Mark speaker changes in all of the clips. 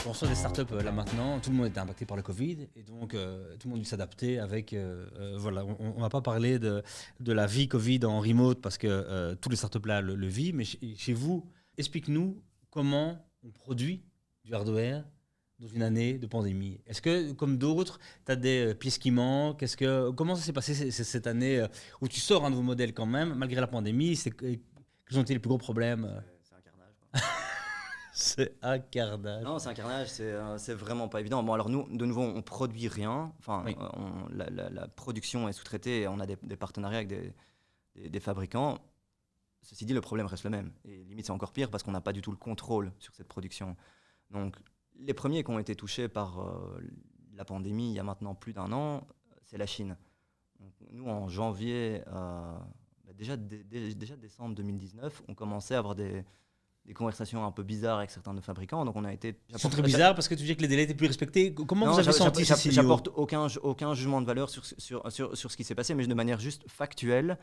Speaker 1: on sort des startups là maintenant, tout le monde est impacté par le Covid et donc tout le monde a dû s'adapter avec. Voilà, on ne va pas parler de la vie Covid en remote parce que tous les startups là le vivent, mais chez vous, explique-nous comment on produit du hardware dans une année de pandémie. Est-ce que, comme d'autres, tu as des pièces qui manquent? Comment ça s'est passé cette année où tu sors un nouveau modèle quand même, malgré la pandémie? Quels ont été les plus gros problèmes?
Speaker 2: C'est un carnage, quoi.
Speaker 1: C'est un carnage.
Speaker 2: Non, c'est un carnage, c'est vraiment pas évident. Bon, alors nous, de nouveau, on produit rien. Enfin,
Speaker 1: Oui.
Speaker 2: la production est sous-traitée et on a des partenariats avec des fabricants. Ceci dit, le problème reste le même. Et limite, c'est encore pire parce qu'on n'a pas du tout le contrôle sur cette production. Donc, les premiers qui ont été touchés par la pandémie il y a maintenant plus d'1 an, c'est la Chine. Donc, nous, en janvier, déjà décembre 2019, on commençait à avoir des conversations un peu bizarres avec certains de nos fabricants. Donc, on a été.
Speaker 1: C'est très bizarre parce que tu dis que les délais étaient plus respectés. Comment
Speaker 2: Non,
Speaker 1: vous avez senti ces signaux?
Speaker 2: J'apporte aucun jugement de valeur sur ce qui s'est passé, mais de manière juste factuelle.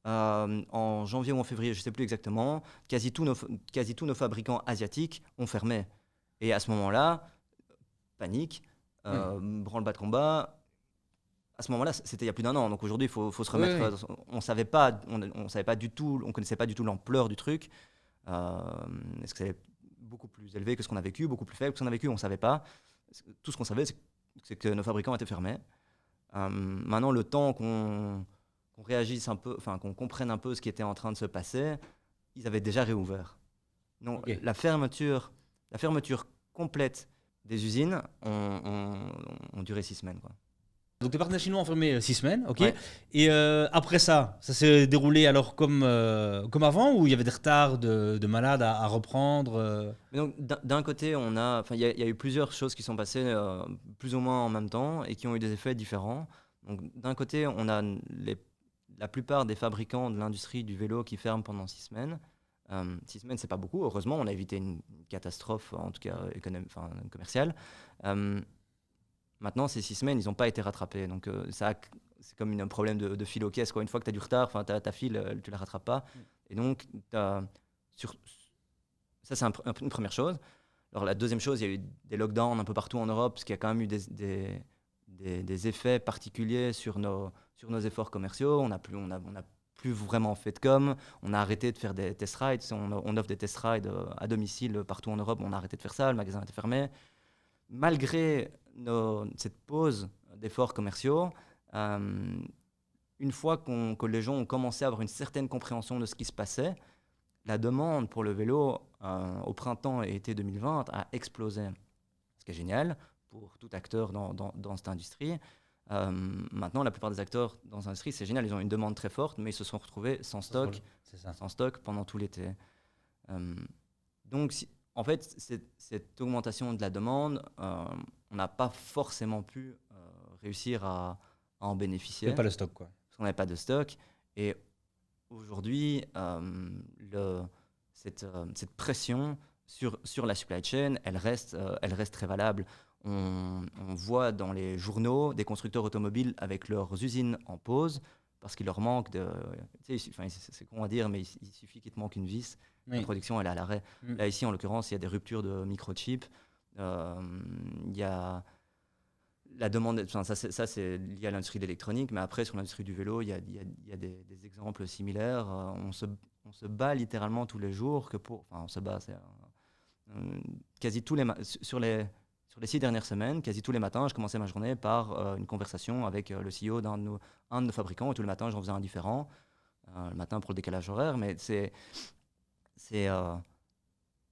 Speaker 2: En janvier ou en février, je ne sais plus exactement, quasi tous nos fabricants asiatiques ont fermé. Et à ce moment-là, panique, branle-bas de combat. À ce moment-là, c'était il y a plus d'1 an. Donc aujourd'hui, il faut se remettre.
Speaker 1: Oui.
Speaker 2: On savait pas du tout, on connaissait pas du tout l'ampleur du truc. Est-ce que c'est beaucoup plus élevé que ce qu'on a vécu, beaucoup plus faible que ce qu'on a vécu? On ne savait pas. Tout ce qu'on savait, c'est que nos fabricants étaient fermés. Maintenant, le temps qu'on réagisse un peu, enfin qu'on comprenne un peu ce qui était en train de se passer, ils avaient déjà réouvert. Donc
Speaker 1: Okay.
Speaker 2: la fermeture complète des usines ont duré 6 semaines, quoi.
Speaker 1: Donc les partenaires chinois ont fermé 6 semaines, ok.
Speaker 2: Ouais.
Speaker 1: Et après ça s'est déroulé alors comme avant ou il y avait des retards de malades à reprendre
Speaker 2: Mais donc d'un côté, il y a eu plusieurs choses qui sont passées plus ou moins en même temps et qui ont eu des effets différents. Donc d'un côté, on a la plupart des fabricants de l'industrie du vélo qui ferment pendant 6 semaines. 6 semaines, c'est pas beaucoup. Heureusement, on a évité une catastrophe, en tout cas commerciale. Maintenant, ces 6 semaines, ils n'ont pas été rattrapés. Donc, c'est comme un problème de fil aux caisses, quoi. Une fois que tu as du retard, ta file, tu ne la rattrapes pas. Et donc, ça, c'est une première chose. Alors, la deuxième chose, il y a eu des lockdowns un peu partout en Europe, ce qui a quand même eu des effets particuliers sur nos efforts commerciaux. On n'a plus vraiment fait de com. On a arrêté de faire des test rides. On offre des test rides à domicile partout en Europe. On a arrêté de faire ça. Le magasin était fermé. Malgré cette pause d'efforts commerciaux, une fois que les gens ont commencé à avoir une certaine compréhension de ce qui se passait, la demande pour le vélo au printemps et été 2020 a explosé. Ce qui est génial pour tout acteur dans cette industrie. Maintenant, la plupart des acteurs dans cette industrie, c'est génial, ils ont une demande très forte, mais ils se sont retrouvés sans stock pendant tout l'été. Donc, en fait, cette augmentation de la demande, on n'a pas forcément pu réussir à en bénéficier.
Speaker 1: Il n'y avait pas le stock, quoi.
Speaker 2: Parce qu'on n'avait pas de stock. Et aujourd'hui, cette pression sur la supply chain, elle reste très valable. On voit dans les journaux des constructeurs automobiles avec leurs usines en pause parce qu'il leur manque de... c'est con à dire, mais il suffit qu'il te manque une vis. Oui. La production, elle est à l'arrêt. Là, ici, en l'occurrence, il y a des ruptures de microchips. Il y a la demande... Ça, c'est lié à l'industrie de l'électronique, mais après, sur l'industrie du vélo, il y a des exemples similaires. On se bat littéralement tous les jours on se bat, quasi tous les... Sur les 6 dernières semaines, quasi tous les matins, je commençais ma journée par une conversation avec le CEO d'un de nos fabricants. Et tous les matins, j'en faisais un différent. Le matin pour le décalage horaire. Mais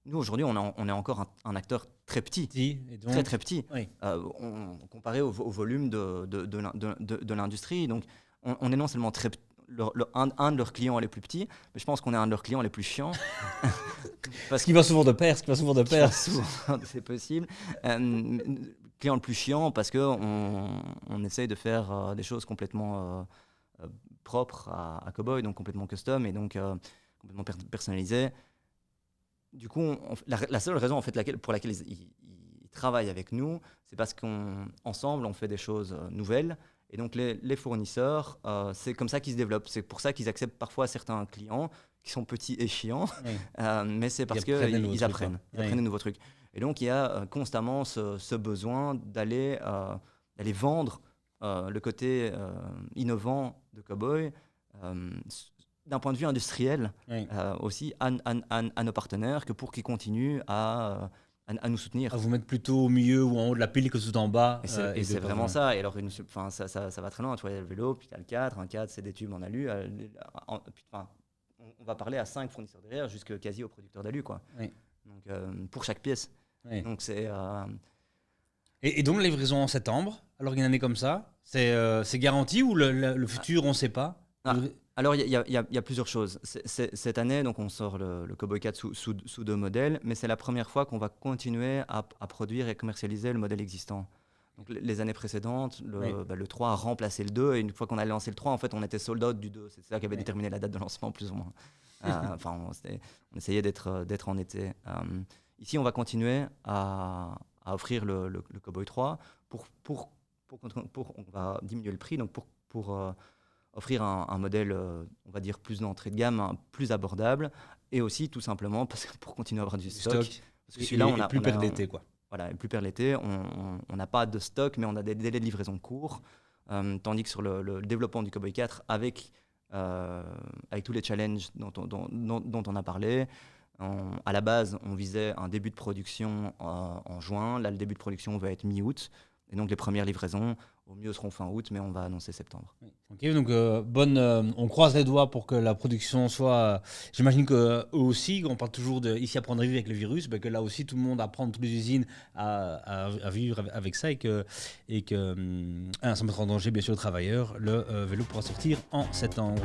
Speaker 2: nous, aujourd'hui, on est encore un acteur très petit. Donc, très petit. Oui. Comparé au volume de l'industrie. Donc, on est non seulement très petit. Un de leurs clients est les plus petits, mais je pense qu'on est un de leurs clients les plus chiants.
Speaker 1: Ce qui va souvent de pair.
Speaker 2: C'est possible. Client le plus chiant parce qu'on essaye de faire des choses complètement propres à Cowboy, donc complètement custom et donc complètement personnalisées. Du coup, la seule raison en fait, pour laquelle ils travaillent avec nous, c'est parce qu'ensemble, on fait des choses nouvelles Et donc les fournisseurs, c'est comme ça qu'ils se développent. C'est pour ça qu'ils acceptent parfois certains clients qui sont petits et chiants,
Speaker 1: Oui.
Speaker 2: mais c'est parce qu'ils apprennent. Ils apprennent de nouveaux trucs. Et donc il y a constamment ce besoin d'aller vendre le côté innovant de Cowboy d'un point de vue industriel aussi à nos partenaires, que pour qu'ils continuent à nous soutenir.
Speaker 1: À vous mettre plutôt au milieu ou en haut de la pile que tout en bas.
Speaker 2: Et c'est vraiment ça. Et alors, ça va très loin. Tu vois, il y a le vélo, puis il y a le cadre. Un cadre, c'est des tubes en alu. On va parler à 5 fournisseurs derrière, jusqu'à quasi au producteur d'alu, quoi.
Speaker 1: Oui.
Speaker 2: Donc, pour chaque pièce.
Speaker 1: Oui.
Speaker 2: Donc, c'est...
Speaker 1: Et donc, la livraison en septembre, alors une année comme ça, c'est garanti ou le futur, on ne sait pas?
Speaker 2: Alors, il y a plusieurs choses. Cette année, donc, on sort le Cowboy 4 sous 2 modèles, mais c'est la première fois qu'on va continuer à produire et commercialiser le modèle existant. Donc, les années précédentes, le 3 a remplacé le 2, et une fois qu'on a lancé le 3, en fait, on était sold out du 2. C'est ça qui avait déterminé la date de lancement, plus ou moins. On essayait d'être en été. Ici, on va continuer à offrir le Cowboy 3 on va diminuer le prix, donc pour offrir un modèle, on va dire, plus d'entrée de gamme, plus abordable, et aussi tout simplement pour continuer à avoir du stock. Parce que celui-là, on a
Speaker 1: plus perdre l'été, quoi.
Speaker 2: Voilà, plus perdre l'été, on n'a pas de stock, mais on a des délais de livraison courts, tandis que sur le développement du Cowboy 4, avec tous les challenges dont on a parlé, à la base, on visait un début de production en juin. Là, le début de production va être mi-août. Et donc, les premières livraisons, au mieux, seront fin août, mais on va annoncer septembre.
Speaker 1: Ok, donc on croise les doigts pour que la production soit... J'imagine qu'eux aussi, on parle toujours ici apprendre à vivre avec le virus, que là aussi, tout le monde apprend, toutes les usines à vivre avec ça et que sans mettre en danger, bien sûr, le travailleur, le vélo pourra sortir en septembre.